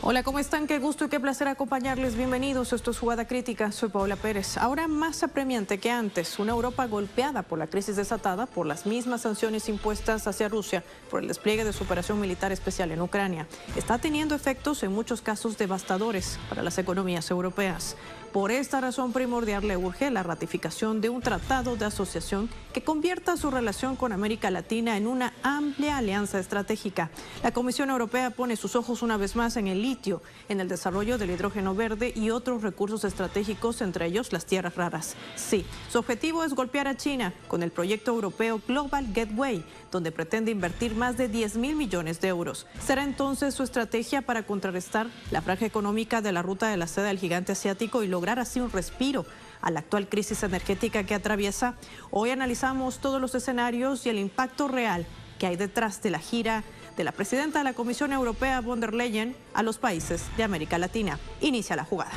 Hola, ¿cómo están? Qué gusto y qué placer acompañarles. Bienvenidos. Esto es Jugada Crítica. Soy Paola Pérez. Ahora más apremiante que antes, una Europa golpeada por la crisis desatada por las mismas sanciones impuestas hacia Rusia por el despliegue de su operación militar especial en Ucrania, está teniendo efectos en muchos casos devastadores para las economías europeas. Por esta razón primordial le urge la ratificación de un tratado de asociación que convierta su relación con América Latina en una amplia alianza estratégica. La Comisión Europea pone sus ojos una vez más en el litio, en el desarrollo del hidrógeno verde y otros recursos estratégicos, entre ellos las tierras raras. Sí, su objetivo es golpear a China con el proyecto europeo Global Gateway, donde pretende invertir más de 10.000 millones de euros. Será entonces su estrategia para contrarrestar la franja económica de la ruta de la seda del gigante asiático y lograr así un respiro a la actual crisis energética que atraviesa. Hoy analizamos todos los escenarios y el impacto real que hay detrás de la gira de la presidenta de la Comisión Europea, von der Leyen, a los países de América Latina. Inicia la jugada.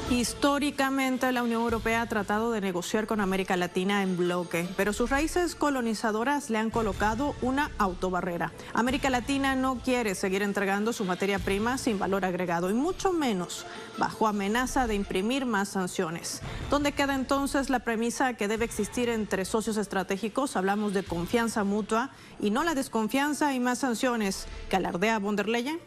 Históricamente, la Unión Europea ha tratado de negociar con América Latina en bloque, pero sus raíces colonizadoras le han colocado una autobarrera. América Latina no quiere seguir entregando su materia prima sin valor agregado, y mucho menos bajo amenaza de imprimir más sanciones. ¿Dónde queda entonces la premisa que debe existir entre socios estratégicos? Hablamos de confianza mutua y no la desconfianza y más sanciones que alardea von der Leyen.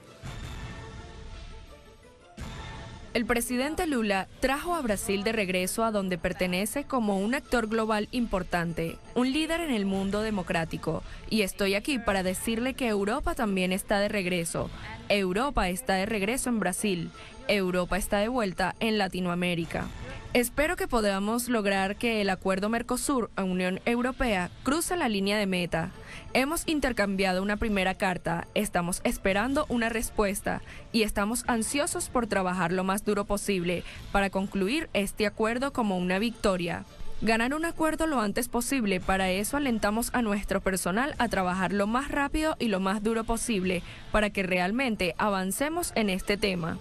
El presidente Lula trajo a Brasil de regreso a donde pertenece como un actor global importante, un líder en el mundo democrático. Y estoy aquí para decirle que Europa también está de regreso. Europa está de regreso en Brasil. Europa está de vuelta en Latinoamérica. Espero que podamos lograr que el acuerdo Mercosur-Unión Europea cruce la línea de meta. Hemos intercambiado una primera carta, estamos esperando una respuesta y estamos ansiosos por trabajar lo más duro posible para concluir este acuerdo como una victoria. Ganar un acuerdo lo antes posible, para eso alentamos a nuestro personal a trabajar lo más rápido y lo más duro posible para que realmente avancemos en este tema.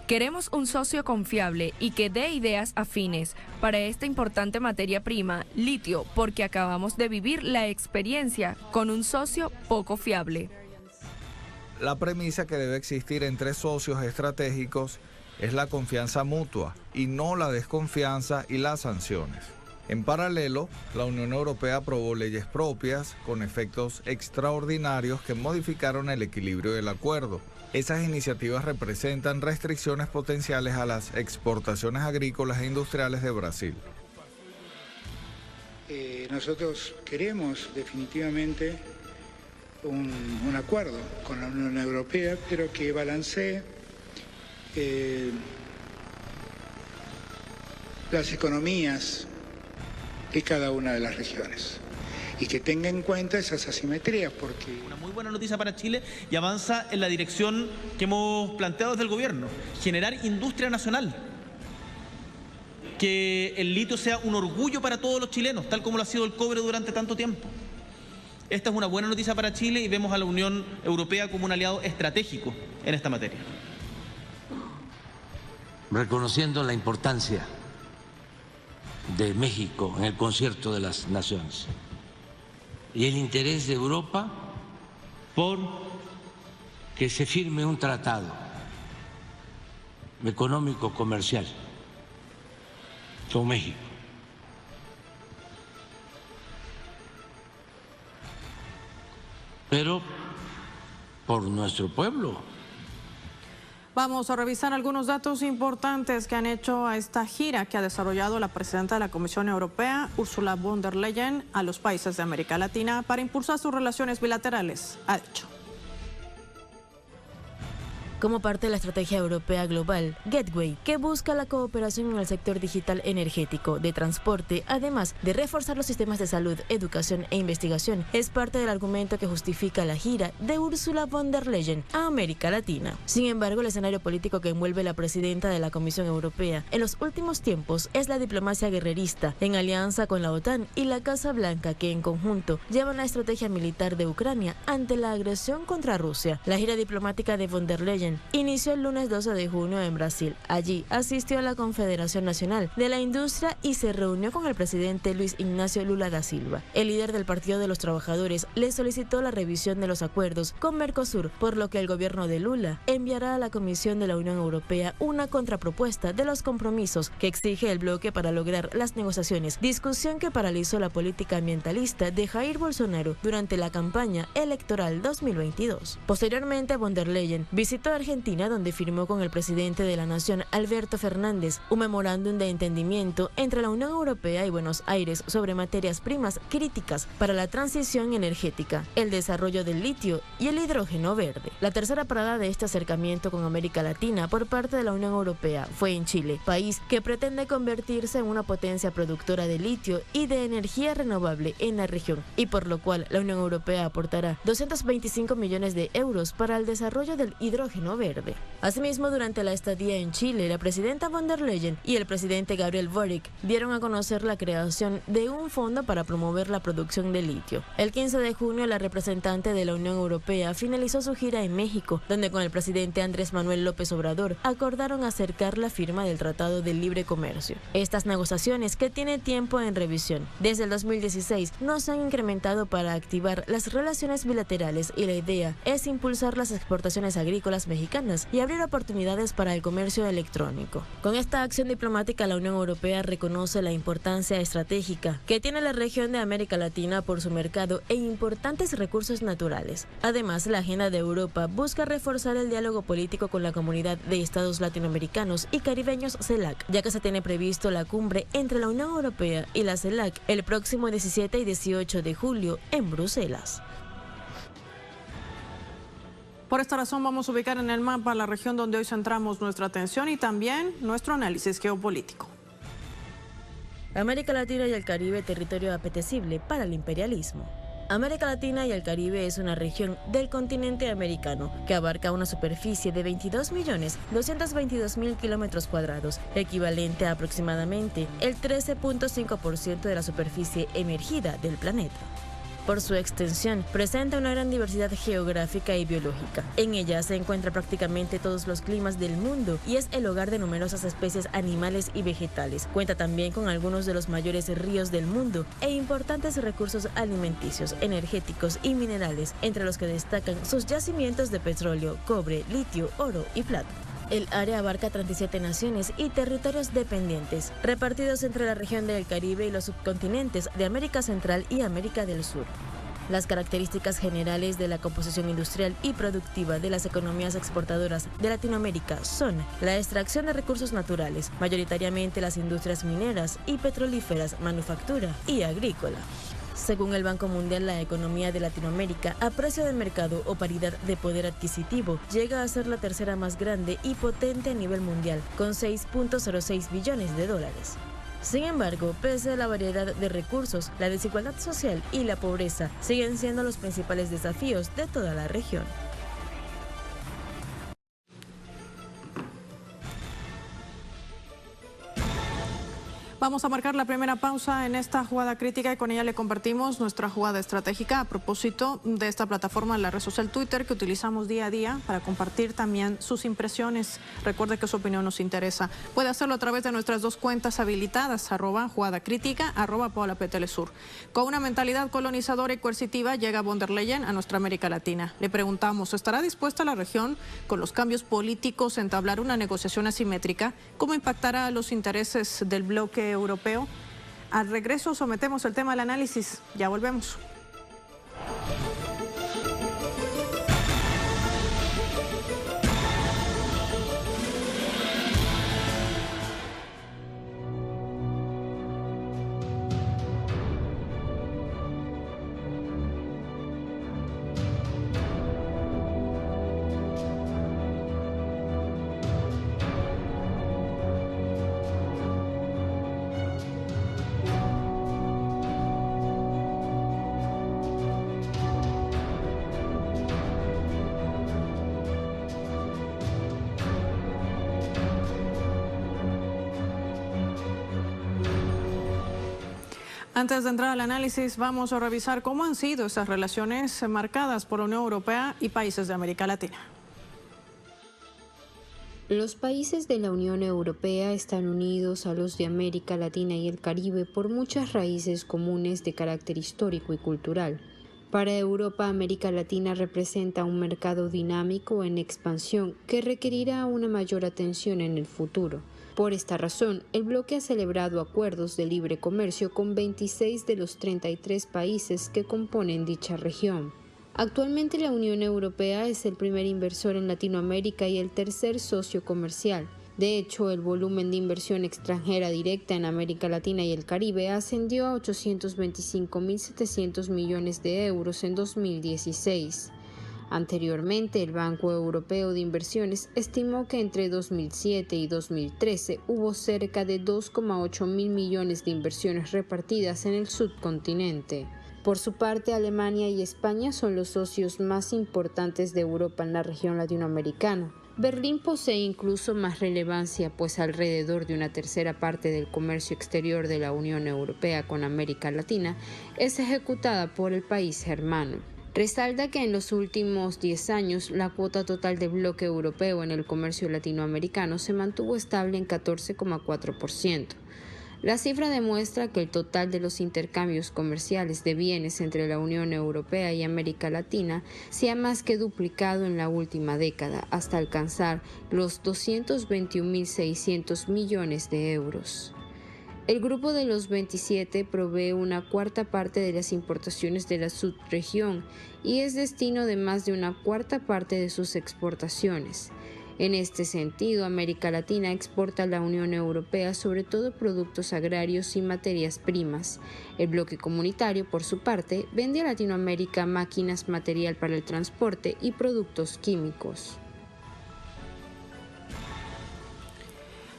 Queremos un socio confiable y que dé ideas afines para esta importante materia prima, litio, porque acabamos de vivir la experiencia con un socio poco fiable. La premisa que debe existir entre socios estratégicos es la confianza mutua y no la desconfianza y las sanciones. En paralelo, la Unión Europea aprobó leyes propias con efectos extraordinarios que modificaron el equilibrio del acuerdo. Esas iniciativas representan restricciones potenciales a las exportaciones agrícolas e industriales de Brasil. Nosotros queremos definitivamente un acuerdo con la Unión Europea, pero que balancee las economías de cada una de las regiones y que tenga en cuenta esas asimetrías, porque... Una muy buena noticia para Chile y avanza en la dirección que hemos planteado desde el gobierno: generar industria nacional, que el litio sea un orgullo para todos los chilenos, tal como lo ha sido el cobre durante tanto tiempo. Esta es una buena noticia para Chile y vemos a la Unión Europea como un aliado estratégico en esta materia. Reconociendo la importancia de México en el concierto de las naciones y el interés de Europa por que se firme un tratado económico comercial con México. Pero por nuestro pueblo. Vamos a revisar algunos datos importantes que han hecho a esta gira que ha desarrollado la presidenta de la Comisión Europea, Ursula von der Leyen, a los países de América Latina para impulsar sus relaciones bilaterales. Ha dicho: como parte de la estrategia europea global Gateway, que busca la cooperación en el sector digital energético, de transporte, además de reforzar los sistemas de salud, educación e investigación. Es parte del argumento que justifica la gira de Ursula von der Leyen a América Latina. Sin embargo, el escenario político que envuelve la presidenta de la Comisión Europea en los últimos tiempos es la diplomacia guerrerista, en alianza con la OTAN y la Casa Blanca, que en conjunto llevan la estrategia militar de Ucrania ante la agresión contra Rusia. La gira diplomática de von der Leyen Leyen inició el lunes 12 de junio en Brasil. Allí asistió a la Confederación Nacional de la Industria y se reunió con el presidente Luis Ignacio Lula da Silva. El líder del Partido de los Trabajadores le solicitó la revisión de los acuerdos con Mercosur, por lo que el gobierno de Lula enviará a la Comisión de la Unión Europea una contrapropuesta de los compromisos que exige el bloque para lograr las negociaciones, discusión que paralizó la política ambientalista de Jair Bolsonaro durante la campaña electoral 2022. Posteriormente, von der Leyen visitó Argentina, donde firmó con el presidente de la nación, Alberto Fernández, un memorándum de entendimiento entre la Unión Europea y Buenos Aires sobre materias primas críticas para la transición energética, el desarrollo del litio y el hidrógeno verde. La tercera parada de este acercamiento con América Latina por parte de la Unión Europea fue en Chile, país que pretende convertirse en una potencia productora de litio y de energía renovable en la región, y por lo cual la Unión Europea aportará 225 millones de euros para el desarrollo del hidrógeno verde. Asimismo, durante la estadía en Chile, la presidenta von der Leyen y el presidente Gabriel Boric dieron a conocer la creación de un fondo para promover la producción de litio. El 15 de junio, la representante de la Unión Europea finalizó su gira en México, donde con el presidente Andrés Manuel López Obrador acordaron acercar la firma del Tratado de Libre Comercio. Estas negociaciones, que tienen tiempo en revisión desde el 2016, no se han incrementado para activar las relaciones bilaterales, y la idea es impulsar las exportaciones agrícolas mexicanas y abrir oportunidades para el comercio electrónico. Con esta acción diplomática, la Unión Europea reconoce la importancia estratégica que tiene la región de América Latina por su mercado e importantes recursos naturales. Además, la agenda de Europa busca reforzar el diálogo político con la Comunidad de Estados Latinoamericanos y Caribeños CELAC, ya que se tiene previsto la cumbre entre la Unión Europea y la CELAC el próximo 17 y 18 de julio en Bruselas. Por esta razón vamos a ubicar en el mapa la región donde hoy centramos nuestra atención y también nuestro análisis geopolítico. América Latina y el Caribe, territorio apetecible para el imperialismo. América Latina y el Caribe es una región del continente americano que abarca una superficie de 22.222.000 kilómetros cuadrados, equivalente a aproximadamente el 13.5% de la superficie emergida del planeta. Por su extensión, presenta una gran diversidad geográfica y biológica. En ella se encuentran prácticamente todos los climas del mundo y es el hogar de numerosas especies animales y vegetales. Cuenta también con algunos de los mayores ríos del mundo e importantes recursos alimenticios, energéticos y minerales, entre los que destacan sus yacimientos de petróleo, cobre, litio, oro y plata. El área abarca 37 naciones y territorios dependientes, repartidos entre la región del Caribe y los subcontinentes de América Central y América del Sur. Las características generales de la composición industrial y productiva de las economías exportadoras de Latinoamérica son la extracción de recursos naturales, mayoritariamente las industrias mineras y petrolíferas, manufactura y agrícola. Según el Banco Mundial, la economía de Latinoamérica a precio de mercado o paridad de poder adquisitivo llega a ser la tercera más grande y potente a nivel mundial, con 6.06 billones de dólares. Sin embargo, pese a la variedad de recursos, la desigualdad social y la pobreza siguen siendo los principales desafíos de toda la región. Vamos a marcar la primera pausa en esta jugada crítica y con ella le compartimos nuestra jugada estratégica a propósito de esta plataforma, la red social Twitter, que utilizamos día a día para compartir también sus impresiones. Recuerde que su opinión nos interesa. Puede hacerlo a través de nuestras dos cuentas habilitadas, @jugadacrítica, @PaulaPTelesur. Con una mentalidad colonizadora y coercitiva llega von der Leyen a nuestra América Latina. Le preguntamos, ¿estará dispuesta la región con los cambios políticos a entablar una negociación asimétrica? ¿Cómo impactará a los intereses del bloque europeo? Al regreso sometemos el tema al análisis. Ya volvemos. Antes de entrar al análisis, vamos a revisar cómo han sido esas relaciones marcadas por la Unión Europea y países de América Latina. Los países de la Unión Europea están unidos a los de América Latina y el Caribe por muchas raíces comunes de carácter histórico y cultural. Para Europa, América Latina representa un mercado dinámico en expansión que requerirá una mayor atención en el futuro. Por esta razón, el bloque ha celebrado acuerdos de libre comercio con 26 de los 33 países que componen dicha región. Actualmente la Unión Europea es el primer inversor en Latinoamérica y el tercer socio comercial. De hecho, el volumen de inversión extranjera directa en América Latina y el Caribe ascendió a 825.700 millones de euros en 2016. Anteriormente, el Banco Europeo de Inversiones estimó que entre 2007 y 2013 hubo cerca de 2,8 mil millones de inversiones repartidas en el subcontinente. Por su parte, Alemania y España son los socios más importantes de Europa en la región latinoamericana. Berlín posee incluso más relevancia, pues alrededor de una tercera parte del comercio exterior de la Unión Europea con América Latina es ejecutada por el país germano. Resalta que en los últimos 10 años la cuota total del bloque europeo en el comercio latinoamericano se mantuvo estable en 14,4%. La cifra demuestra que el total de los intercambios comerciales de bienes entre la Unión Europea y América Latina se ha más que duplicado en la última década, hasta alcanzar los 221.600 millones de euros. El grupo de los 27 provee una cuarta parte de las importaciones de la subregión y es destino de más de una cuarta parte de sus exportaciones. En este sentido, América Latina exporta a la Unión Europea sobre todo productos agrarios y materias primas. El bloque comunitario, por su parte, vende a Latinoamérica máquinas, material para el transporte y productos químicos.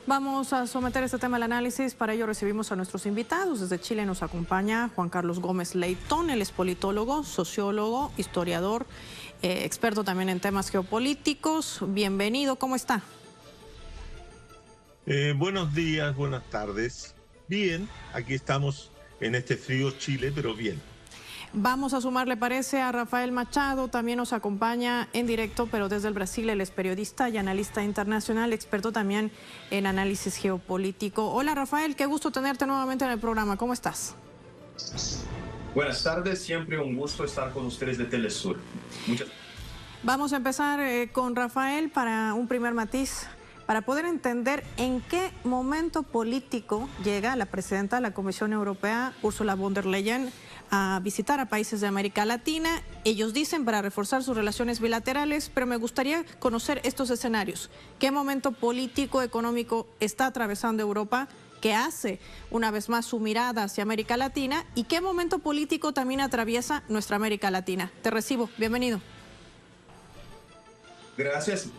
Vamos a someter este tema al análisis. Para ello recibimos a nuestros invitados. Desde Chile nos acompaña Juan Carlos Gómez Leitón. Él es politólogo, sociólogo, historiador, experto también en temas geopolíticos. Bienvenido, ¿cómo está? Buenos días, buenas tardes. Bien, aquí estamos en este frío Chile, pero bien. Vamos a sumar, le parece, a Rafael Machado. También nos acompaña en directo, pero desde el Brasil. Él es periodista y analista internacional, experto también en análisis geopolítico. Hola, Rafael, qué gusto tenerte nuevamente en el programa. ¿Cómo estás? Buenas tardes, siempre un gusto estar con ustedes de Telesur. Vamos a empezar con Rafael para un primer matiz, para poder entender en qué momento político llega la presidenta de la Comisión Europea, Ursula von der Leyen, a visitar a países de América Latina. Ellos dicen para reforzar sus relaciones bilaterales, pero me gustaría conocer estos escenarios. ¿Qué momento político, económico está atravesando Europa, que hace una vez más su mirada hacia América Latina, y qué momento político también atraviesa nuestra América Latina? Te recibo, bienvenido. Gracias.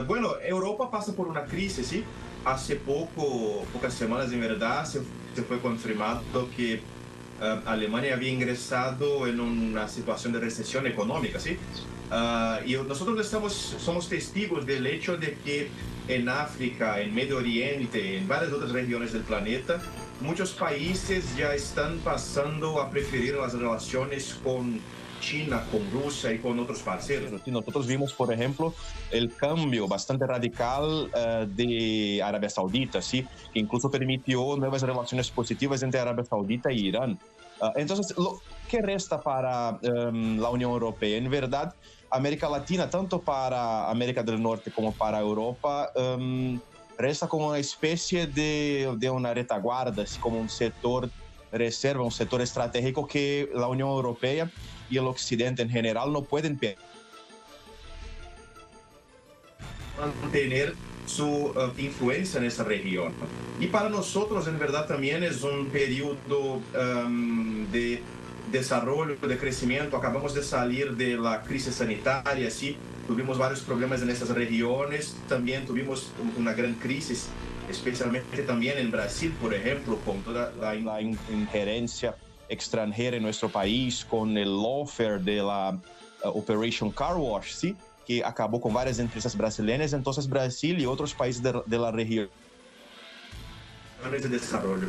Bueno, Europa pasa por una crisis, ¿sí? Hace pocas semanas, en verdad, se fue confirmado que Alemania había ingresado en una situación de recesión económica, ¿sí? Y nosotros somos testigos del hecho de que en África, en Medio Oriente, en varias otras regiones del planeta, muchos países ya están pasando a preferir las relaciones con China, con Rusia y con otros parceros. Nosotros vimos, por ejemplo, el cambio bastante radical de Arabia Saudita, ¿sí? Que incluso permitió nuevas relaciones positivas entre Arabia Saudita y Irán. Entonces, ¿qué resta para la Unión Europea? En verdad, América Latina, tanto para América del Norte como para Europa, resta como una especie de una retaguarda, así como un sector reserva, un sector estratégico que la Unión Europea y el Occidente en general no pueden mantener su influencia en esa región. Y para nosotros, en verdad, también es un periodo de desarrollo, de crecimiento. Acabamos de salir de la crisis sanitaria, ¿sí? Tuvimos varios problemas en esas regiones. También tuvimos una gran crisis, especialmente también en Brasil, por ejemplo, con toda la injerencia extranjera en nuestro país, con el lawfare de la Operation Car Wash, ¿sí? Que acabó con varias empresas brasileñas. Entonces Brasil y otros países de la región de desarrollo.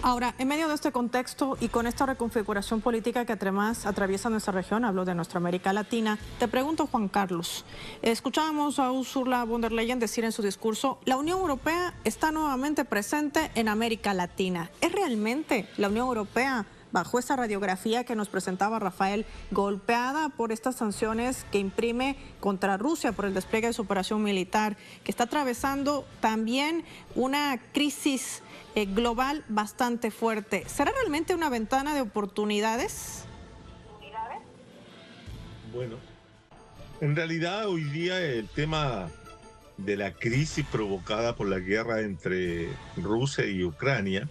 Ahora, en medio de este contexto y con esta reconfiguración política que además atraviesa nuestra región, hablo de nuestra América Latina, te pregunto, Juan Carlos, escuchábamos a Ursula von der Leyen decir en su discurso, la Unión Europea está nuevamente presente en América Latina. ¿Es realmente la Unión Europea, bajo esa radiografía que nos presentaba Rafael, golpeada por estas sanciones que imprime contra Rusia por el despliegue de su operación militar, que está atravesando también una crisis global bastante fuerte? ¿Será realmente una ventana de oportunidades? Bueno, en realidad hoy día el tema de la crisis provocada por la guerra entre Rusia y Ucrania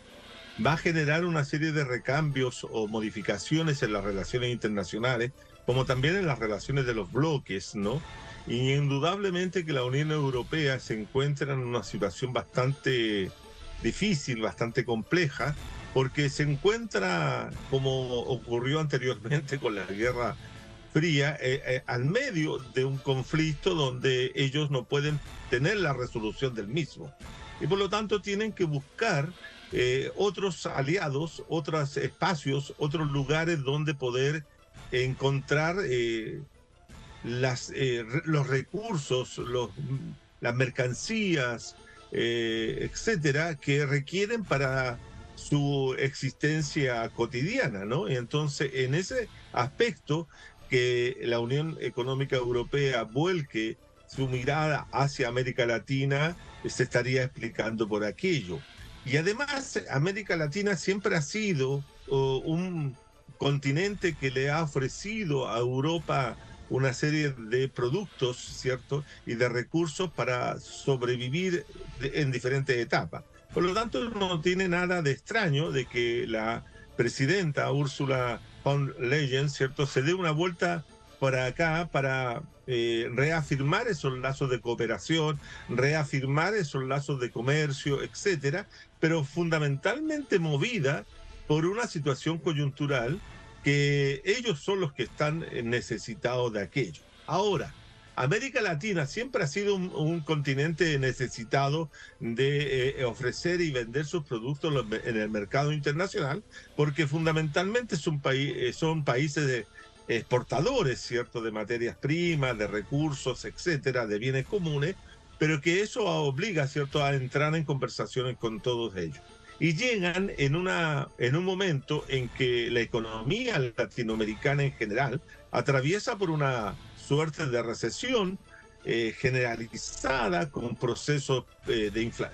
va a generar una serie de recambios o modificaciones en las relaciones internacionales, como también en las relaciones de los bloques, ¿no? Y indudablemente que la Unión Europea se encuentra en una situación bastante difícil, bastante compleja, porque se encuentra, como ocurrió anteriormente con la Guerra Fría, al medio de un conflicto donde ellos no pueden tener la resolución del mismo. Y por lo tanto tienen que buscar otros aliados, otros espacios, otros lugares donde poder encontrar los recursos, las mercancías, etcétera, que requieren para su existencia cotidiana, ¿no? Y entonces, en ese aspecto, que la Unión Económica Europea vuelque su mirada hacia América Latina, se estaría explicando por aquello. Y además, América Latina siempre ha sido un continente que le ha ofrecido a Europa una serie de productos, ¿cierto? Y de recursos para sobrevivir en diferentes etapas. Por lo tanto, no tiene nada de extraño de que la presidenta Ursula von der Leyen, ¿cierto?, se dé una vuelta por acá para reafirmar esos lazos de cooperación, reafirmar esos lazos de comercio, etcétera, pero fundamentalmente movida por una situación coyuntural que ellos son los que están necesitados de aquello. Ahora, América Latina siempre ha sido un continente necesitado de ofrecer y vender sus productos en el mercado internacional, porque fundamentalmente son países exportadores, ¿cierto?, de materias primas, de recursos, etcétera, de bienes comunes, pero que eso obliga, ¿cierto?, a entrar en conversaciones con todos ellos. Y llegan en un momento en que la economía latinoamericana en general atraviesa por una suerte de recesión generalizada, con procesos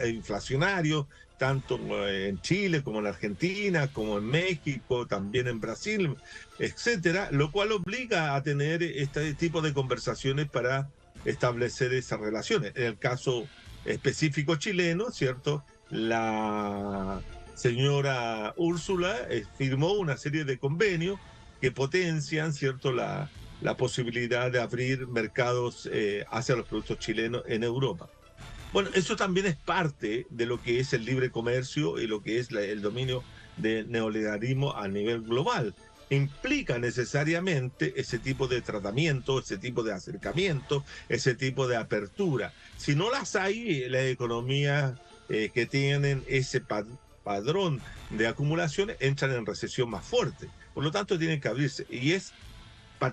inflacionarios, tanto en Chile como en Argentina, como en México, también en Brasil, etcétera, lo cual obliga a tener este tipo de conversaciones para establecer esas relaciones. En el caso específico chileno, ¿cierto?, la señora Úrsula firmó una serie de convenios que potencian, ¿cierto?, la posibilidad de abrir mercados hacia los productos chilenos en Europa. Bueno, eso también es parte de lo que es el libre comercio y lo que es el dominio del neoliberalismo a nivel global. Implica necesariamente ese tipo de tratamiento, ese tipo de acercamiento, ese tipo de apertura. Si no las hay, la economía que tienen ese padrón de acumulaciones entran en recesión más fuerte. Por lo tanto, tienen que abrirse. Y es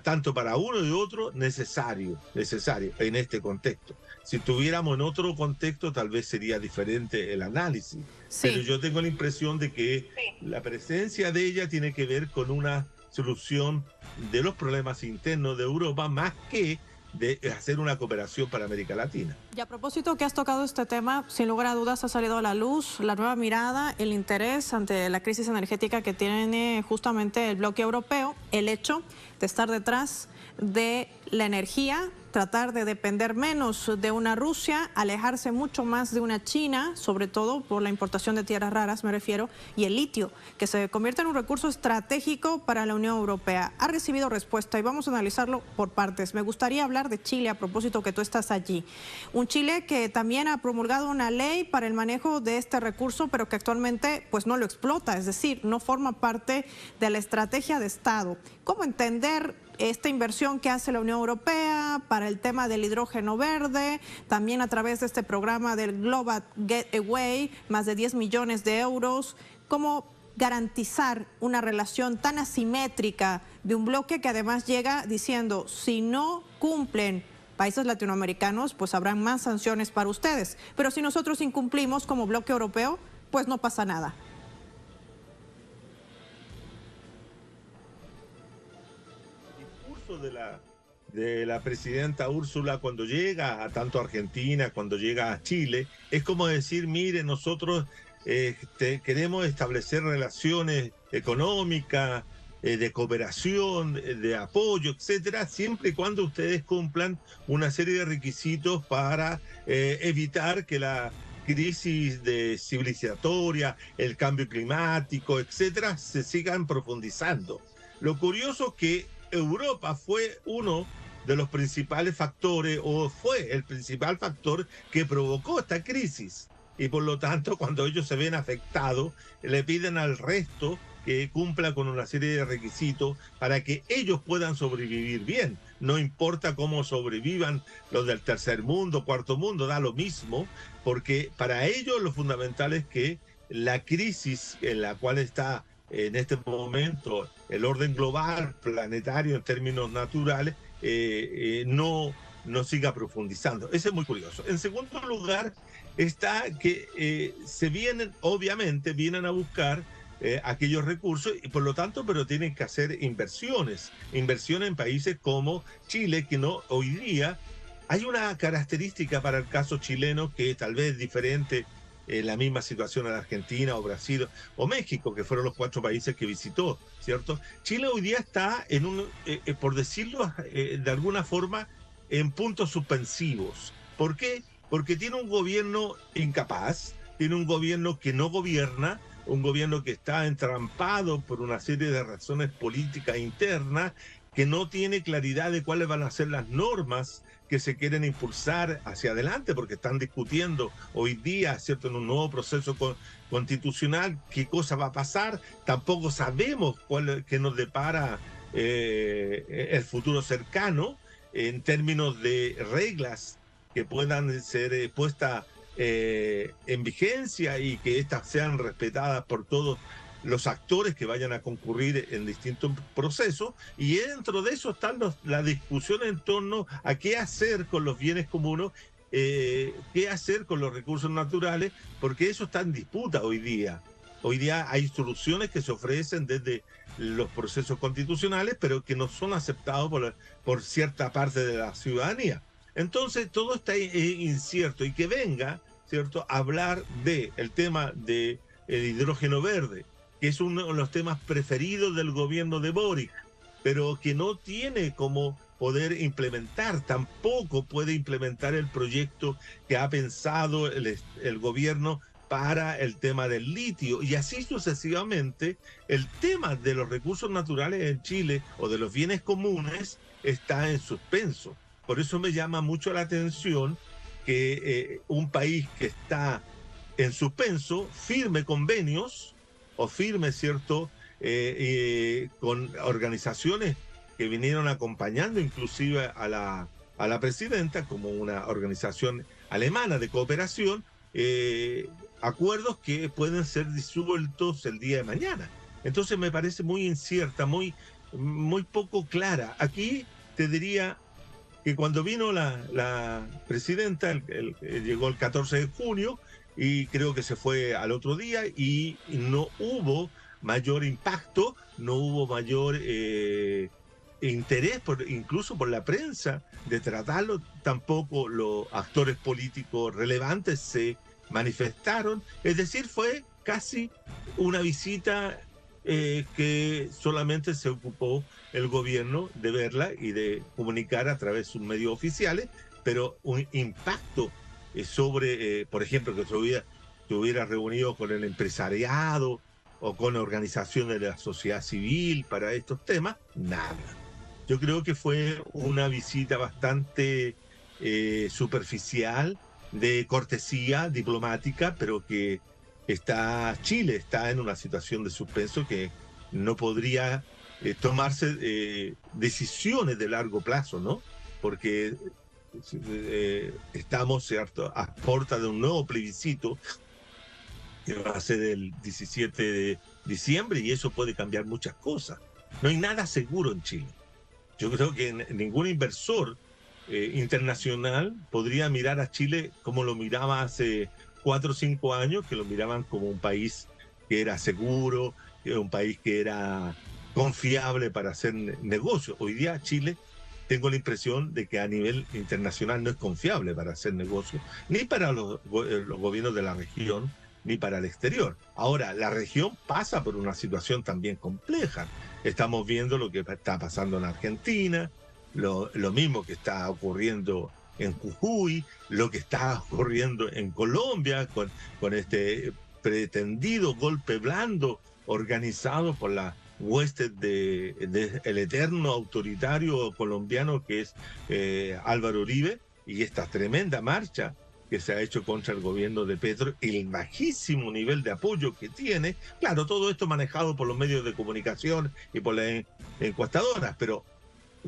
tanto para uno y otro necesario en este contexto. Si tuviéramos en otro contexto, tal vez sería diferente el análisis. Sí. Pero yo tengo la impresión de que la presencia de ella tiene que ver con una solución de los problemas internos de Europa, más que de hacer una cooperación para América Latina. Y a propósito que has tocado este tema, sin lugar a dudas ha salido a la luz la nueva mirada, el interés ante la crisis energética que tiene justamente el bloque europeo, el hecho de estar detrás de la energía, tratar de depender menos de una Rusia, alejarse mucho más de una China, sobre todo por la importación de tierras raras, me refiero, y el litio, que se convierte en un recurso estratégico para la Unión Europea. Ha recibido respuesta y vamos a analizarlo por partes. Me gustaría hablar de Chile a propósito que tú estás allí. Un Chile que también ha promulgado una ley para el manejo de este recurso, pero que actualmente pues no lo explota, es decir, no forma parte de la estrategia de Estado. ¿Cómo entender esta inversión que hace la Unión Europea para el tema del hidrógeno verde, también a través de este programa del Global Gateway, más de 10 millones de euros? ¿Cómo garantizar una relación tan asimétrica de un bloque que además llega diciendo, si no cumplen países latinoamericanos, pues habrán más sanciones para ustedes. Pero si nosotros incumplimos como bloque europeo, pues no pasa nada. El discurso de la presidenta Úrsula cuando llega a tanto Argentina, cuando llega a Chile, es como decir, mire, nosotros queremos establecer relaciones económicas, de cooperación, de apoyo, etcétera, siempre y cuando ustedes cumplan una serie de requisitos para evitar que la crisis civilizatoria, el cambio climático, etcétera, se sigan profundizando. Lo curioso es que Europa fue uno de los principales factores, o fue el principal factor que provocó esta crisis. Y por lo tanto, cuando ellos se ven afectados, le piden al resto que cumpla con una serie de requisitos para que ellos puedan sobrevivir bien. No importa cómo sobrevivan los del tercer mundo, cuarto mundo, da lo mismo, porque para ellos lo fundamental es que la crisis en la cual está en este momento el orden global, planetario en términos naturales, no siga profundizando. Eso es muy curioso. En segundo lugar, está que obviamente vienen a buscar aquellos recursos y por lo tanto, pero tienen que hacer inversiones en países como Chile, que no, hoy día hay una característica para el caso chileno que tal vez es diferente en la misma situación en Argentina o Brasil o México, que fueron los 4 países que visitó, ¿cierto? Chile hoy día está en por decirlo de alguna forma, en puntos suspensivos. ¿Por qué? Porque tiene un gobierno incapaz, tiene un gobierno que no gobierna, un gobierno que está entrampado por una serie de razones políticas internas, que no tiene claridad de cuáles van a ser las normas que se quieren impulsar hacia adelante, porque están discutiendo hoy día, ¿cierto?, en un nuevo proceso constitucional, qué cosa va a pasar. Tampoco sabemos qué nos depara el futuro cercano en términos de reglas que puedan ser puestas en vigencia y que éstas sean respetadas por todos los actores que vayan a concurrir en distintos procesos. Y dentro de eso están la discusión en torno a qué hacer con los bienes comunes, qué hacer con los recursos naturales, porque eso está en disputa hoy día. Hoy día hay soluciones que se ofrecen desde los procesos constitucionales, pero que no son aceptados por cierta parte de la ciudadanía. Entonces todo está incierto, y que venga, ¿cierto?, a hablar del tema del hidrógeno verde, que es uno de los temas preferidos del gobierno de Boric, pero que no tiene como poder implementar, tampoco puede implementar el proyecto que ha pensado el gobierno para el tema del litio, y así sucesivamente. El tema de los recursos naturales en Chile o de los bienes comunes está en suspenso. Por eso me llama mucho la atención que un país que está en suspenso firme convenios o firme, ¿cierto?, con organizaciones que vinieron acompañando inclusive a la presidenta, como una organización alemana de cooperación, acuerdos que pueden ser disueltos el día de mañana. Entonces me parece muy incierta, muy poco clara. Aquí te diría que cuando vino la presidenta, llegó el 14 de junio y creo que se fue al otro día, y no hubo mayor impacto, no hubo mayor interés, incluso por la prensa, de tratarlo. Tampoco los actores políticos relevantes se manifestaron. Es decir, fue casi una visita que solamente se ocupó el gobierno de verla y de comunicar a través de sus medios oficiales, pero un impacto sobre, por ejemplo, que se hubiera reunido con el empresariado o con organizaciones de la sociedad civil para estos temas, nada. Yo creo que fue una visita bastante superficial, de cortesía diplomática, pero que Chile está en una situación de suspenso que no podría tomarse decisiones de largo plazo, ¿no? Porque estamos, ¿cierto?, a puerta de un nuevo plebiscito que va a ser el 17 diciembre y eso puede cambiar muchas cosas. No hay nada seguro en Chile. Yo creo que ningún inversor internacional podría mirar a Chile como lo miraba hace 4 o 5 años, que lo miraban como un país que era seguro, que era un país que era confiable para hacer negocios. Hoy día Chile, tengo la impresión de que a nivel internacional no es confiable para hacer negocios, ni para los gobiernos de la región, ni para el exterior. Ahora, la región pasa por una situación también compleja. Estamos viendo lo que está pasando en Argentina, lo mismo que está ocurriendo en Jujuy, lo que está ocurriendo en Colombia con este pretendido golpe blando organizado por la hueste el eterno autoritario colombiano que es Álvaro Uribe, y esta tremenda marcha que se ha hecho contra el gobierno de Petro, el bajísimo nivel de apoyo que tiene. Claro, todo esto manejado por los medios de comunicación y por las encuestadoras, pero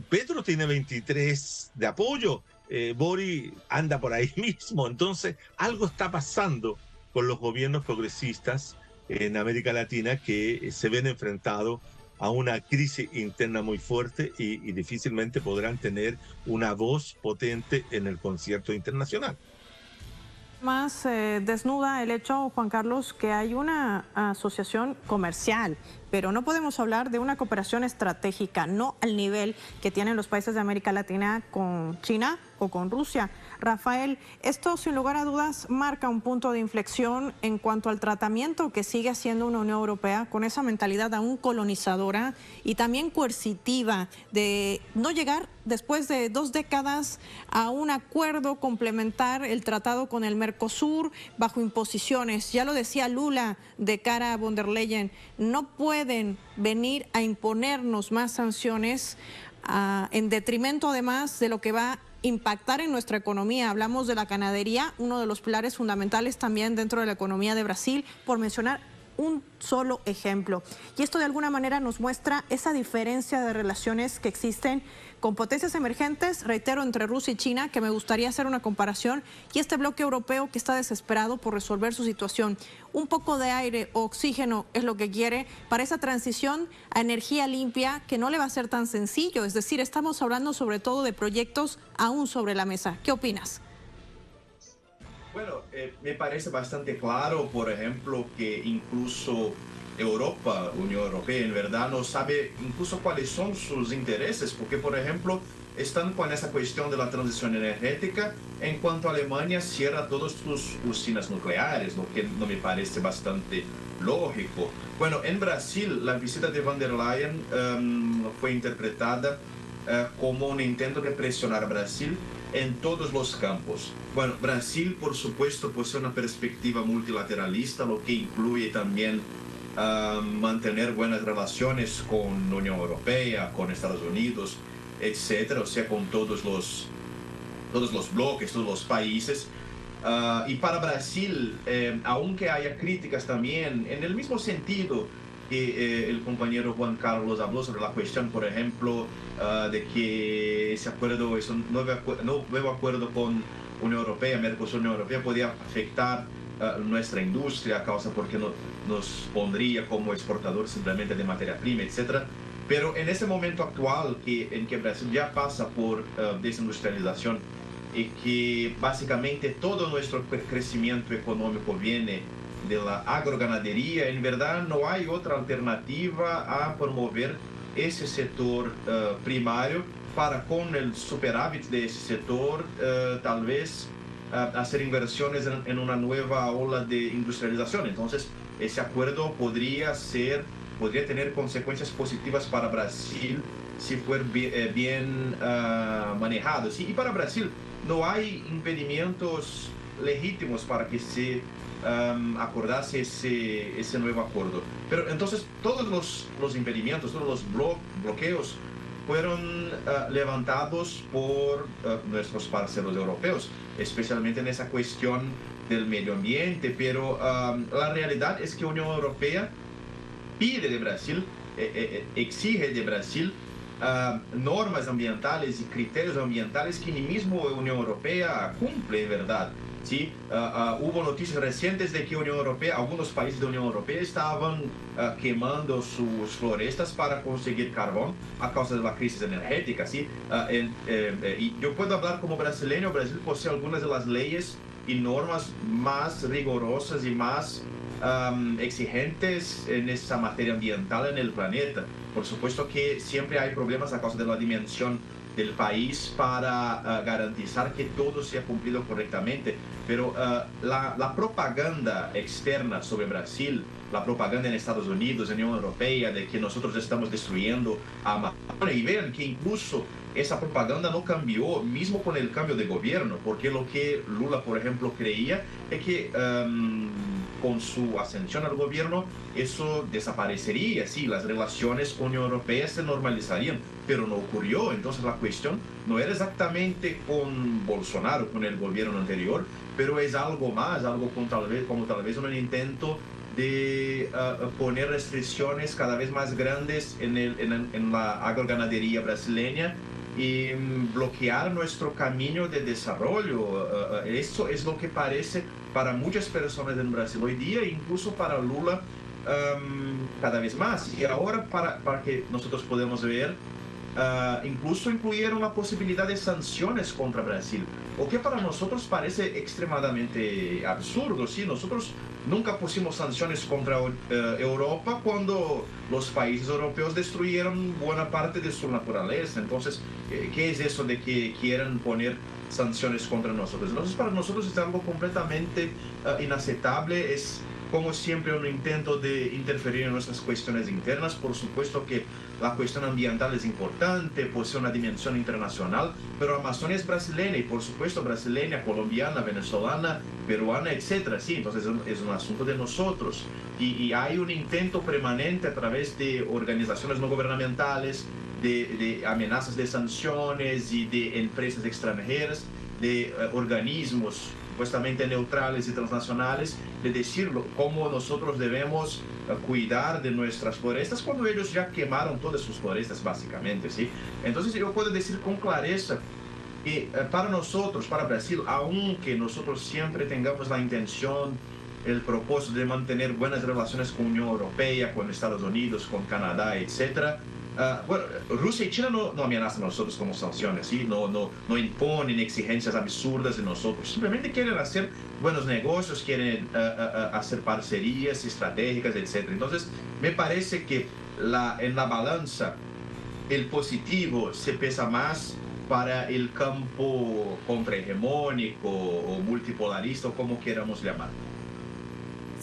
Petro tiene 23 de apoyo, Boric anda por ahí mismo, entonces algo está pasando con los gobiernos progresistas en América Latina que se ven enfrentados a una crisis interna muy fuerte y difícilmente podrán tener una voz potente en el concierto internacional. Más desnuda el hecho, Juan Carlos, que hay una asociación comercial, pero no podemos hablar de una cooperación estratégica, no al nivel que tienen los países de América Latina con China o con Rusia. Rafael, esto sin lugar a dudas marca un punto de inflexión en cuanto al tratamiento que sigue haciendo una Unión Europea con esa mentalidad aún colonizadora y también coercitiva de no llegar después de 2 décadas a un acuerdo, complementar el tratado con el Mercosur bajo imposiciones. Ya lo decía Lula de cara a von der Leyen, no pueden venir a imponernos más sanciones en detrimento además de lo que va a impactar en nuestra economía. Hablamos de la ganadería, uno de los pilares fundamentales también dentro de la economía de Brasil, por mencionar un solo ejemplo. Y esto de alguna manera nos muestra esa diferencia de relaciones que existen con potencias emergentes, reitero, entre Rusia y China, que me gustaría hacer una comparación, y este bloque europeo que está desesperado por resolver su situación. Un poco de aire o oxígeno es lo que quiere para esa transición a energía limpia, que no le va a ser tan sencillo. Es decir, estamos hablando sobre todo de proyectos aún sobre la mesa. ¿Qué opinas? Bueno, me parece bastante claro, por ejemplo, que incluso Europa, Unión Europea, en verdad no sabe incluso cuáles son sus intereses, porque, por ejemplo, están con esa cuestión de la transición energética, en cuanto Alemania cierra todas sus usinas nucleares, lo que no me parece bastante lógico. Bueno, en Brasil, la visita de von der Leyen fue interpretada como un intento de presionar a Brasil en todos los campos. Bueno, Brasil, por supuesto, posee una perspectiva multilateralista, lo que incluye también mantener buenas relaciones con la Unión Europea, con Estados Unidos, etcétera, o sea, con todos los bloques, todos los países. Y para Brasil, aunque haya críticas también, en el mismo sentido que el compañero Juan Carlos habló sobre la cuestión, por ejemplo, de que ese acuerdo, ese nuevo acuerdo con Unión Europea, Mercosur, Unión Europea, podía afectar nuestra industria a causa porque nos pondría como exportador simplemente de materia prima, etc. Pero en ese momento actual en que Brasil ya pasa por desindustrialización y que básicamente todo nuestro crecimiento económico viene de la agroganadería, en verdad no hay otra alternativa a promover ese sector primario para, con el superávit de ese sector, tal vez hacer inversiones en una nueva ola de industrialización. Entonces, ese acuerdo podría tener consecuencias positivas para Brasil si fuera bien manejado. ¿Sí? Y para Brasil no hay impedimentos legítimos para que se acordase ese nuevo acuerdo. Pero entonces todos los impedimentos, todos los bloqueos fueron levantados por nuestros parceros europeos, especialmente en esa cuestión del medio ambiente, pero la realidad es que la Unión Europea pide de Brasil, exige de Brasil normas ambientales y criterios ambientales que ni mismo la Unión Europea cumple, ¿verdad? ¿Sí? Hubo noticias recientes de que la Unión Europea, algunos países de la Unión Europea estaban quemando sus florestas para conseguir carbón a causa de la crisis energética. ¿Sí? Y yo puedo hablar como brasileño. Brasil posee algunas de las leyes y normas más rigurosas y más exigentes en esa materia ambiental en el planeta. Por supuesto que siempre hay problemas a causa de la dimensión del país para garantizar que todo sea cumplido correctamente, pero la propaganda externa sobre Brasil, la propaganda en Estados Unidos, en la Unión Europea, de que nosotros estamos destruyendo a Amazonia, y vean que incluso esa propaganda no cambió, mismo con el cambio de gobierno, porque lo que Lula, por ejemplo, creía es que con su ascensión al gobierno eso desaparecería, sí, las relaciones con la Unión Europea se normalizarían, pero no ocurrió. Entonces la cuestión no era exactamente con Bolsonaro, con el gobierno anterior, pero es algo más, algo como tal vez un intento de poner restricciones cada vez más grandes en la agroganadería brasileña y bloquear nuestro camino de desarrollo. Eso es lo que parece para muchas personas en Brasil hoy día, incluso para Lula cada vez más. Y ahora para que nosotros podamos ver, incluso incluyeron la posibilidad de sanciones contra Brasil, o que para nosotros parece extremadamente absurdo. ¿Sí? Nosotros nunca pusimos sanciones contra Europa cuando los países europeos destruyeron buena parte de su naturaleza. Entonces, ¿qué es eso de que quieran poner sanciones contra nosotros? Entonces, para nosotros es algo completamente inaceptable. Es, como siempre, un intento de interferir en nuestras cuestiones internas. Por supuesto que la cuestión ambiental es importante, posee una dimensión internacional, pero la Amazonia es brasileña y, por supuesto, brasileña, colombiana, venezolana, peruana, etc. Sí, entonces es un asunto de nosotros. Y hay un intento permanente a través de organizaciones no gubernamentales, de amenazas de sanciones y de empresas extranjeras, de organismos supuestamente neutrales y transnacionales, de decirlo, cómo nosotros debemos cuidar de nuestras florestas cuando ellos ya quemaron todas sus florestas, básicamente, ¿sí? Entonces yo puedo decir con clareza que para nosotros, para Brasil, aunque nosotros siempre tengamos la intención, el propósito de mantener buenas relaciones con la Unión Europea, con Estados Unidos, con Canadá, etc., bueno, Rusia y China no amenazan a nosotros como sanciones, ¿sí? No imponen exigencias absurdas de nosotros, simplemente quieren hacer buenos negocios, quieren hacer parcerías estratégicas, etc. Entonces, me parece que en la balanza el positivo se pesa más para el campo contrahegemónico o multipolarista, o como queramos llamar.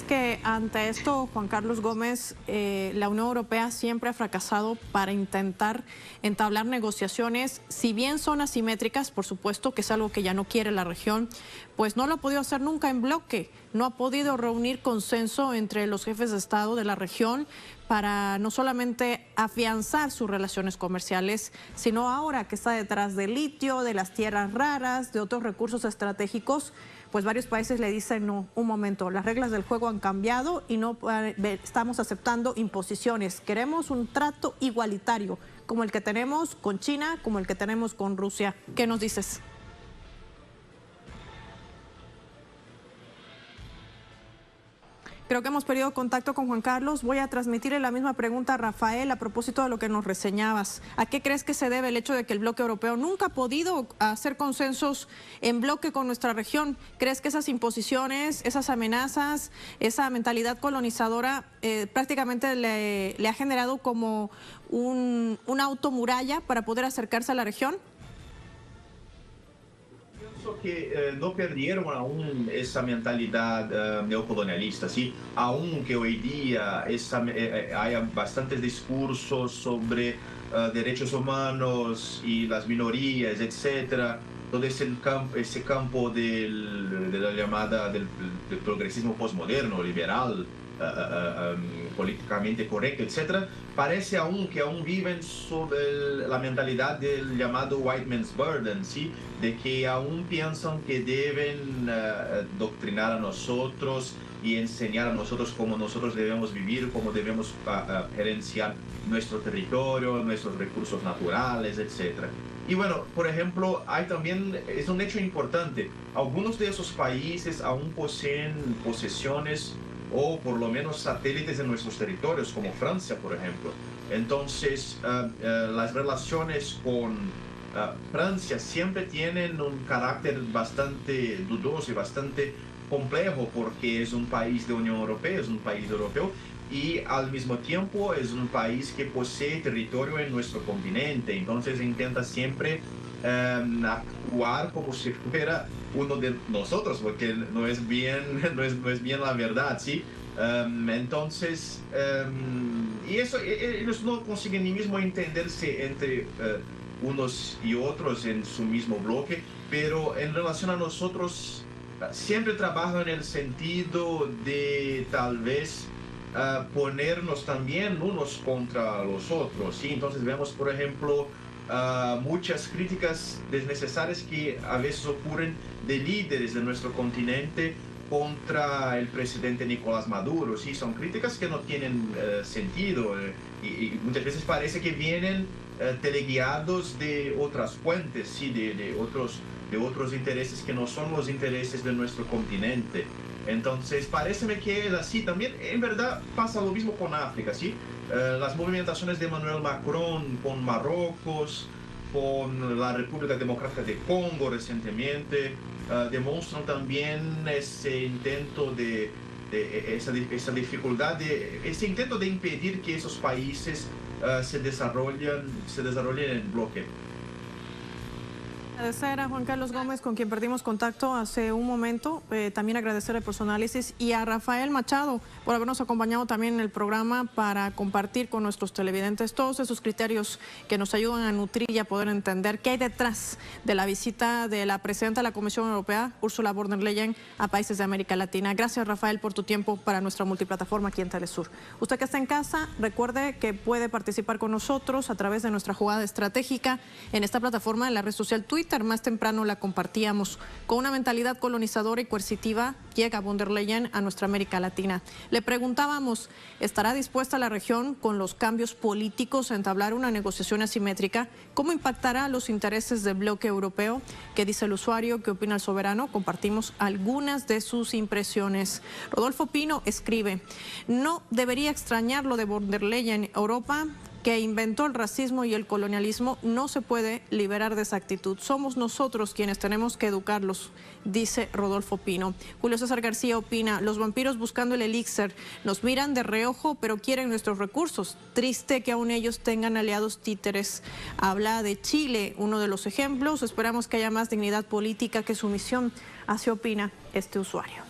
Que ante esto, Juan Carlos Gómez, la Unión Europea siempre ha fracasado para intentar entablar negociaciones, si bien son asimétricas, por supuesto que es algo que ya no quiere la región, pues no lo ha podido hacer nunca en bloque, no ha podido reunir consenso entre los jefes de Estado de la región para no solamente afianzar sus relaciones comerciales, sino ahora que está detrás del litio, de las tierras raras, de otros recursos estratégicos, pues varios países le dicen, no, un momento, las reglas del juego han cambiado y no estamos aceptando imposiciones. Queremos un trato igualitario, como el que tenemos con China, como el que tenemos con Rusia. ¿Qué nos dices? Creo que hemos perdido contacto con Juan Carlos. Voy a transmitirle la misma pregunta a Rafael a propósito de lo que nos reseñabas. ¿A qué crees que se debe el hecho de que el bloque europeo nunca ha podido hacer consensos en bloque con nuestra región? ¿Crees que esas imposiciones, esas amenazas, esa mentalidad colonizadora prácticamente le ha generado como una automuralla para poder acercarse a la región? Que no perdieron aún esa mentalidad neocolonialista, ¿sí? Aunque hoy día hay bastantes discursos sobre derechos humanos y las minorías, etcétera, todo ese campo de la llamada del progresismo postmoderno, liberal, políticamente correcto, etc., parece que aún viven sobre la mentalidad del llamado white man's burden, ¿sí? De que aún piensan que deben doctrinar a nosotros y enseñar a nosotros cómo nosotros debemos vivir, cómo debemos gerenciar nuestro territorio, nuestros recursos naturales, etc. Y bueno, por ejemplo, hay también, es un hecho importante, algunos de esos países aún poseen posesiones o por lo menos satélites en nuestros territorios, como Francia, por ejemplo. Entonces, las relaciones con Francia siempre tienen un carácter bastante dudoso y bastante complejo, porque es un país de Unión Europea, es un país europeo, y al mismo tiempo es un país que posee territorio en nuestro continente. Entonces intenta siempre actuar como si fuera uno de nosotros, porque no es bien la verdad, ¿sí? Entonces, y eso, ellos no consiguen ni mismo entenderse entre unos y otros en su mismo bloque, pero en relación a nosotros siempre trabajan en el sentido de tal vez ponernos también unos contra los otros, ¿sí? Entonces vemos, por ejemplo, muchas críticas desnecesarias que a veces ocurren de líderes de nuestro continente contra el presidente Nicolás Maduro, ¿sí? Son críticas que no tienen sentido y muchas veces parece que vienen teleguiados de otras fuentes, ¿sí? de otros intereses que no son los intereses de nuestro continente. Entonces, paréceme que es así. También, en verdad, pasa lo mismo con África, ¿sí? Las movimentaciones de Emmanuel Macron con Marruecos, con la República Democrática de Congo recientemente, demuestran también ese intento esa dificultad, ese intento de impedir que esos países se desarrollen en bloque. Agradecer a Juan Carlos Gómez, con quien perdimos contacto hace un momento, también agradecerle por su análisis, y a Rafael Machado por habernos acompañado también en el programa para compartir con nuestros televidentes todos esos criterios que nos ayudan a nutrir y a poder entender qué hay detrás de la visita de la presidenta de la Comisión Europea, Ursula von der Leyen, a países de América Latina. Gracias, Rafael, por tu tiempo para nuestra multiplataforma aquí en Telesur. Usted que está en casa, recuerde que puede participar con nosotros a través de nuestra jugada estratégica en esta plataforma, en la red social Twitter. Más temprano la compartíamos. Con una mentalidad colonizadora y coercitiva, llega von der Leyen a nuestra América Latina. Le preguntábamos, ¿estará dispuesta la región con los cambios políticos a entablar una negociación asimétrica? ¿Cómo impactará los intereses del bloque europeo? ¿Qué dice el usuario? ¿Qué opina el soberano? Compartimos algunas de sus impresiones. Rodolfo Pino escribe, no debería extrañar lo de von der Leyen. Europa, que inventó el racismo y el colonialismo, no se puede liberar de esa actitud. Somos nosotros quienes tenemos que educarlos, dice Rodolfo Pino. Julio César García opina, los vampiros buscando el elixir nos miran de reojo, pero quieren nuestros recursos. Triste que aún ellos tengan aliados títeres. Habla de Chile, uno de los ejemplos. Esperamos que haya más dignidad política que sumisión. Así opina este usuario.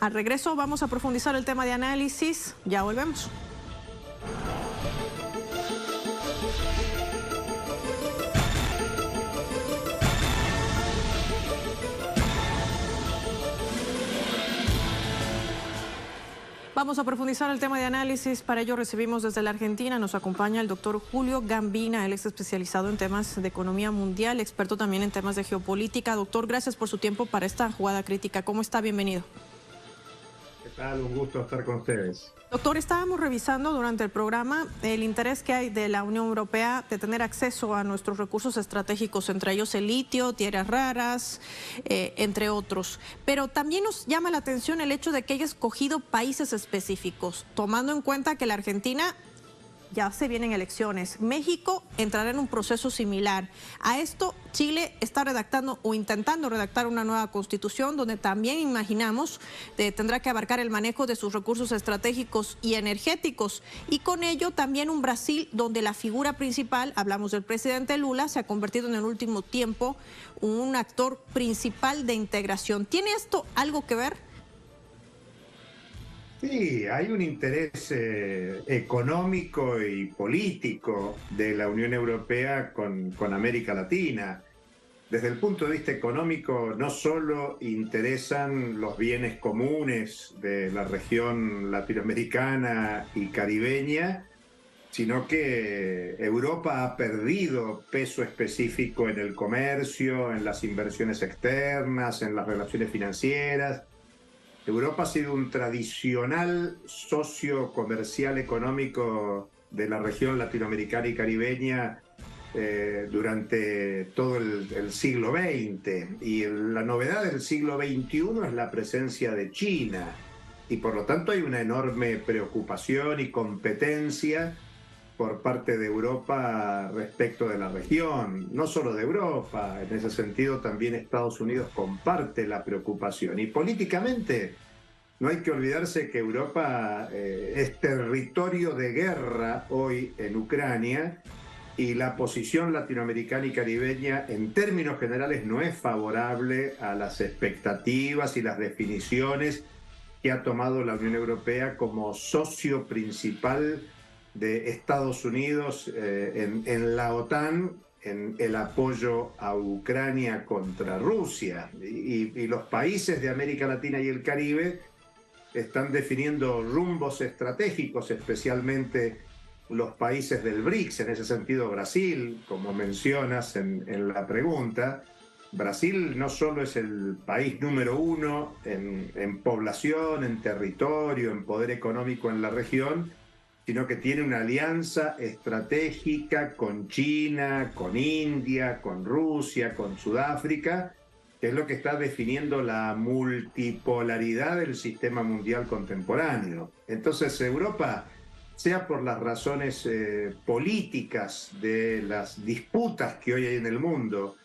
Al regreso vamos a profundizar el tema de análisis. Ya volvemos. Vamos a profundizar el tema de análisis. Para ello recibimos desde la Argentina, nos acompaña el doctor Julio Gambina. Él es especializado en temas de economía mundial, experto también en temas de geopolítica. Doctor, gracias por su tiempo para esta jugada crítica. ¿Cómo está? Bienvenido. ¿Qué tal? Un gusto estar con ustedes. Doctor, estábamos revisando durante el programa el interés que hay de la Unión Europea de tener acceso a nuestros recursos estratégicos, entre ellos el litio, tierras raras, entre otros. Pero también nos llama la atención el hecho de que haya escogido países específicos, tomando en cuenta que la Argentina ya se vienen elecciones. México entrará en un proceso similar. A esto, Chile está redactando o intentando redactar una nueva constitución donde también imaginamos tendrá que abarcar el manejo de sus recursos estratégicos y energéticos. Y con ello también un Brasil donde la figura principal, hablamos del presidente Lula, se ha convertido en el último tiempo un actor principal de integración. ¿Tiene esto algo que ver? Sí, hay un interés económico y político de la Unión Europea con América Latina. Desde el punto de vista económico, no solo interesan los bienes comunes de la región latinoamericana y caribeña, sino que Europa ha perdido peso específico en el comercio, en las inversiones externas, en las relaciones financieras. Europa ha sido un tradicional socio comercial económico de la región latinoamericana y caribeña durante todo el siglo XX. Y la novedad del siglo XXI es la presencia de China. Y por lo tanto hay una enorme preocupación y competencia por parte de Europa respecto de la región, no solo de Europa, en ese sentido también Estados Unidos comparte la preocupación. Y políticamente no hay que olvidarse que Europa es territorio de guerra hoy en Ucrania y la posición latinoamericana y caribeña en términos generales no es favorable a las expectativas y las definiciones que ha tomado la Unión Europea como socio principal de Estados Unidos en la OTAN, en el apoyo a Ucrania contra Rusia. Y los países de América Latina y el Caribe están definiendo rumbos estratégicos, especialmente los países del BRICS, en ese sentido Brasil, como mencionas en la pregunta. Brasil no solo es el país número uno en población, en territorio, en poder económico en la región, sino que tiene una alianza estratégica con China, con India, con Rusia, con Sudáfrica, que es lo que está definiendo la multipolaridad del sistema mundial contemporáneo. Entonces Europa, sea por las razones políticas de las disputas que hoy hay en el mundo,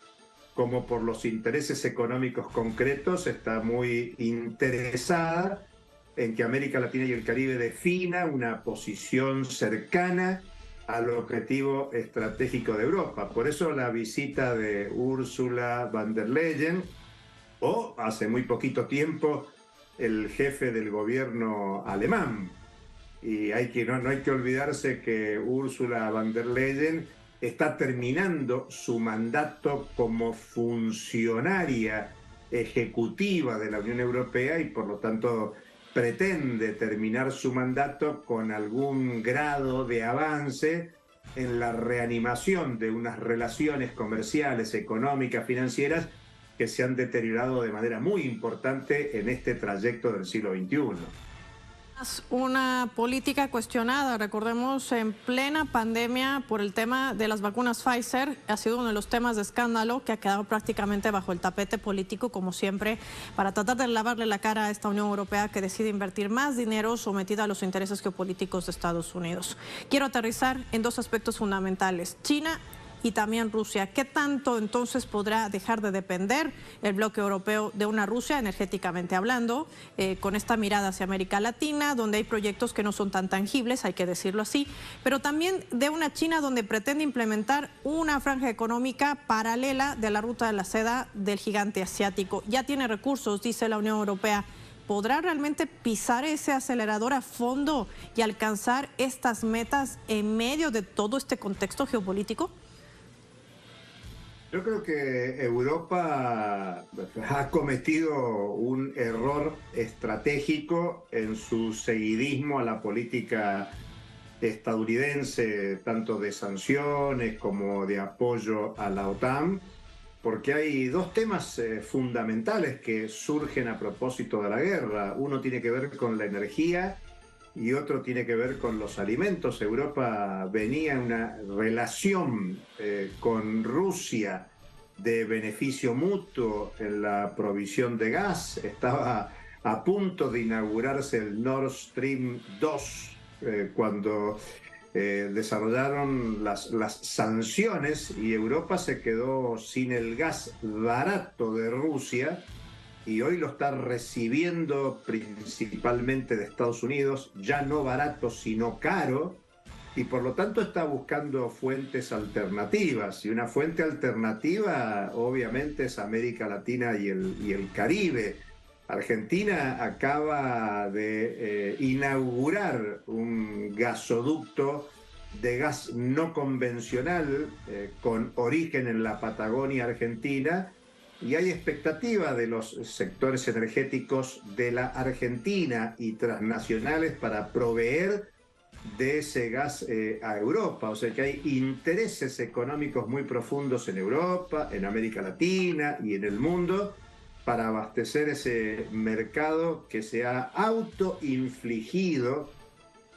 como por los intereses económicos concretos, está muy interesada en que América Latina y el Caribe defina una posición cercana al objetivo estratégico de Europa. Por eso la visita de Ursula von der Leyen, o hace muy poquito tiempo el jefe del gobierno alemán. Y no hay que olvidarse que Ursula von der Leyen está terminando su mandato como funcionaria ejecutiva de la Unión Europea y por lo tanto pretende terminar su mandato con algún grado de avance en la reanimación de unas relaciones comerciales, económicas, financieras que se han deteriorado de manera muy importante en este trayecto del siglo XXI. Una política cuestionada, recordemos, en plena pandemia por el tema de las vacunas Pfizer, ha sido uno de los temas de escándalo que ha quedado prácticamente bajo el tapete político, como siempre, para tratar de lavarle la cara a esta Unión Europea que decide invertir más dinero sometida a los intereses geopolíticos de Estados Unidos. Quiero aterrizar en dos aspectos fundamentales: China y también Rusia. ¿Qué tanto entonces podrá dejar de depender el bloque europeo de una Rusia, energéticamente hablando, con esta mirada hacia América Latina, donde hay proyectos que no son tan tangibles, hay que decirlo así, pero también de una China donde pretende implementar una franja económica paralela de la ruta de la seda del gigante asiático? Ya tiene recursos, dice la Unión Europea. ¿Podrá realmente pisar ese acelerador a fondo y alcanzar estas metas en medio de todo este contexto geopolítico? Yo creo que Europa ha cometido un error estratégico en su seguidismo a la política estadounidense, tanto de sanciones como de apoyo a la OTAN, porque hay dos temas fundamentales que surgen a propósito de la guerra. Uno tiene que ver con la energía y otro tiene que ver con los alimentos. Europa venía en una relación con Rusia de beneficio mutuo en la provisión de gas. Estaba a punto de inaugurarse el Nord Stream 2 cuando desarrollaron las sanciones y Europa se quedó sin el gas barato de Rusia y hoy lo está recibiendo principalmente de Estados Unidos, ya no barato sino caro, y por lo tanto está buscando fuentes alternativas, y una fuente alternativa obviamente es América Latina y el Caribe. Argentina acaba de inaugurar un gasoducto de gas no convencional con origen en la Patagonia Argentina, y hay expectativa de los sectores energéticos de la Argentina y transnacionales para proveer de ese gas a Europa. O sea que hay intereses económicos muy profundos en Europa, en América Latina y en el mundo para abastecer ese mercado que se ha autoinfligido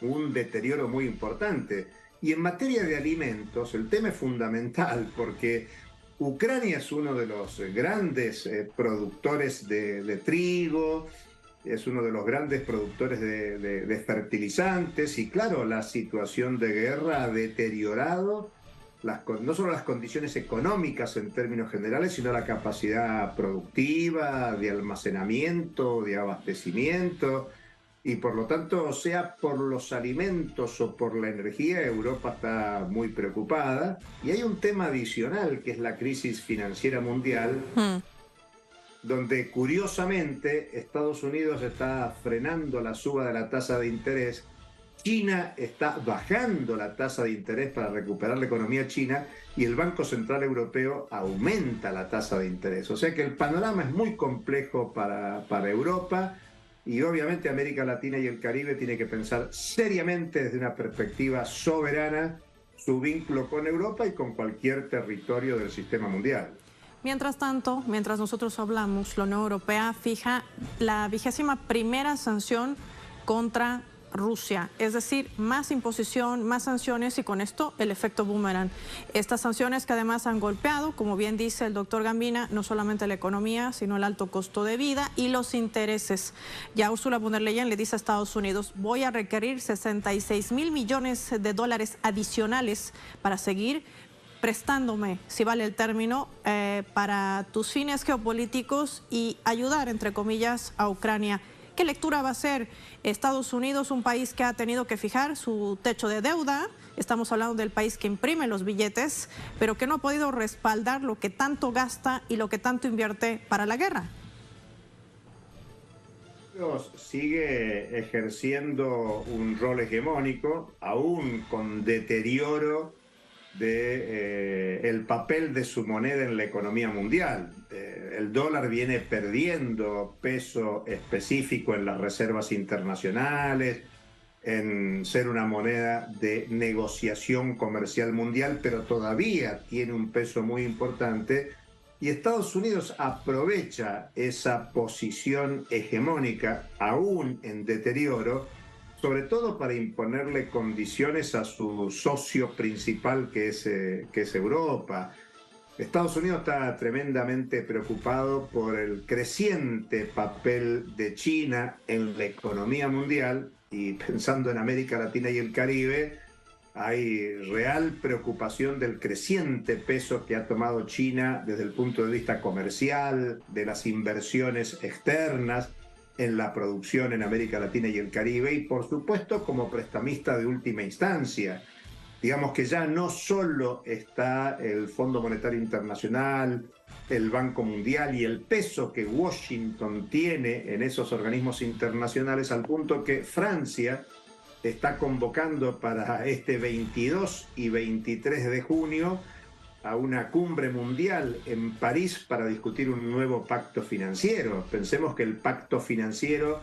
un deterioro muy importante. Y en materia de alimentos, el tema es fundamental porque Ucrania es uno de los grandes productores de trigo, es uno de los grandes productores de fertilizantes, y claro, la situación de guerra ha deteriorado no solo las condiciones económicas en términos generales, sino la capacidad productiva, de almacenamiento, de abastecimiento, y por lo tanto, sea por los alimentos o por la energía, Europa está muy preocupada. Y hay un tema adicional, que es la crisis financiera mundial, donde curiosamente Estados Unidos está frenando la suba de la tasa de interés, China está bajando la tasa de interés para recuperar la economía china, y el Banco Central Europeo aumenta la tasa de interés. O sea que el panorama es muy complejo para Europa, y obviamente América Latina y el Caribe tiene que pensar seriamente desde una perspectiva soberana su vínculo con Europa y con cualquier territorio del sistema mundial. Mientras tanto, mientras nosotros hablamos, la Unión Europea fija la 21ª sanción contra Rusia, es decir, más imposición, más sanciones, y con esto el efecto boomerang. Estas sanciones que además han golpeado, como bien dice el doctor Gambina, no solamente la economía, sino el alto costo de vida y los intereses. Ya Ursula von der Leyen le dice a Estados Unidos: voy a requerir 66.000 millones de dólares adicionales para seguir prestándome, si vale el término, para tus fines geopolíticos y ayudar, entre comillas, a Ucrania. ¿Qué lectura va a hacer Estados Unidos, un país que ha tenido que fijar su techo de deuda? Estamos hablando del país que imprime los billetes, pero que no ha podido respaldar lo que tanto gasta y lo que tanto invierte para la guerra. Sigue ejerciendo un rol hegemónico, aún con deterioro el papel de su moneda en la economía mundial. El dólar viene perdiendo peso específico en las reservas internacionales, en ser una moneda de negociación comercial mundial, pero todavía tiene un peso muy importante, y Estados Unidos aprovecha esa posición hegemónica, aún en deterioro, sobre todo para imponerle condiciones a su socio principal, que es Europa. Estados Unidos está tremendamente preocupado por el creciente papel de China en la economía mundial, y pensando en América Latina y el Caribe, hay real preocupación del creciente peso que ha tomado China desde el punto de vista comercial, de las inversiones externas en la producción en América Latina y el Caribe, y por supuesto como prestamista de última instancia. Digamos que ya no solo está el Fondo Monetario Internacional, el Banco Mundial y el peso que Washington tiene en esos organismos internacionales, al punto que Francia está convocando para este 22 y 23 de junio a una cumbre mundial en París para discutir un nuevo pacto financiero. Pensemos que el pacto financiero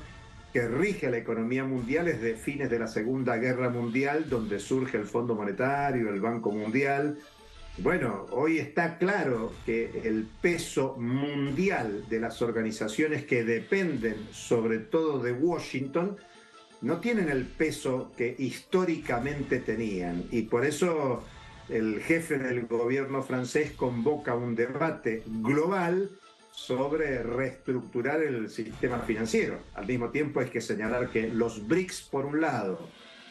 que rige la economía mundial es de fines de la Segunda Guerra Mundial, donde surge el Fondo Monetario, el Banco Mundial. Bueno, hoy está claro que el peso mundial de las organizaciones que dependen sobre todo de Washington no tienen el peso que históricamente tenían, y por eso el jefe del gobierno francés convoca un debate global sobre reestructurar el sistema financiero. Al mismo tiempo hay que señalar que los BRICS por un lado,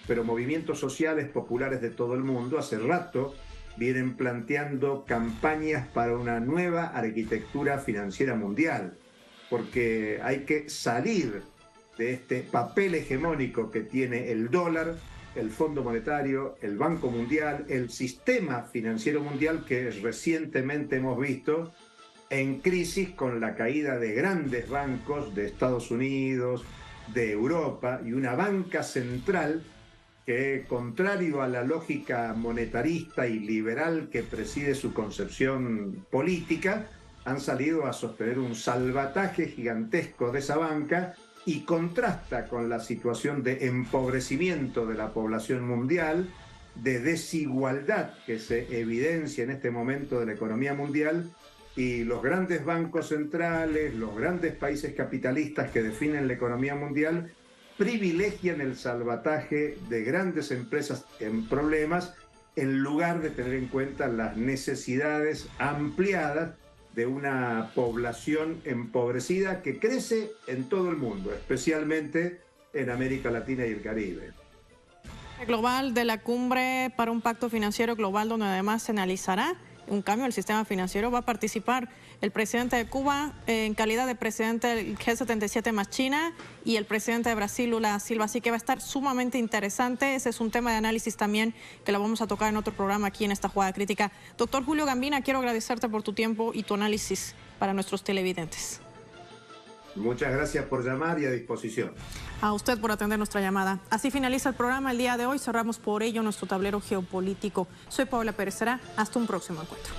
pero movimientos sociales populares de todo el mundo hace rato vienen planteando campañas para una nueva arquitectura financiera mundial, porque hay que salir de este papel hegemónico que tiene el dólar, el Fondo Monetario, el Banco Mundial, el sistema financiero mundial, que recientemente hemos visto en crisis con la caída de grandes bancos de Estados Unidos, de Europa, y una banca central que, contrario a la lógica monetarista y liberal que preside su concepción política, han salido a sostener un salvataje gigantesco de esa banca y contrasta con la situación de empobrecimiento de la población mundial, de desigualdad que se evidencia en este momento de la economía mundial, y los grandes bancos centrales, los grandes países capitalistas que definen la economía mundial, privilegian el salvataje de grandes empresas en problemas en lugar de tener en cuenta las necesidades ampliadas de una población empobrecida que crece en todo el mundo, especialmente en América Latina y el Caribe. Global de la cumbre para un pacto financiero global, donde además se analizará un cambio al sistema financiero. Va a participar el presidente de Cuba en calidad de presidente del G77 más China y el presidente de Brasil, Lula da Silva. Así que va a estar sumamente interesante. Ese es un tema de análisis también que lo vamos a tocar en otro programa aquí en esta Jugada Crítica. Doctor Julio Gambina, quiero agradecerte por tu tiempo y tu análisis para nuestros televidentes. Muchas gracias por llamar y a disposición. A usted por atender nuestra llamada. Así finaliza el programa el día de hoy. Cerramos por ello nuestro tablero geopolítico. Soy Paola Pérez. Hasta un próximo encuentro.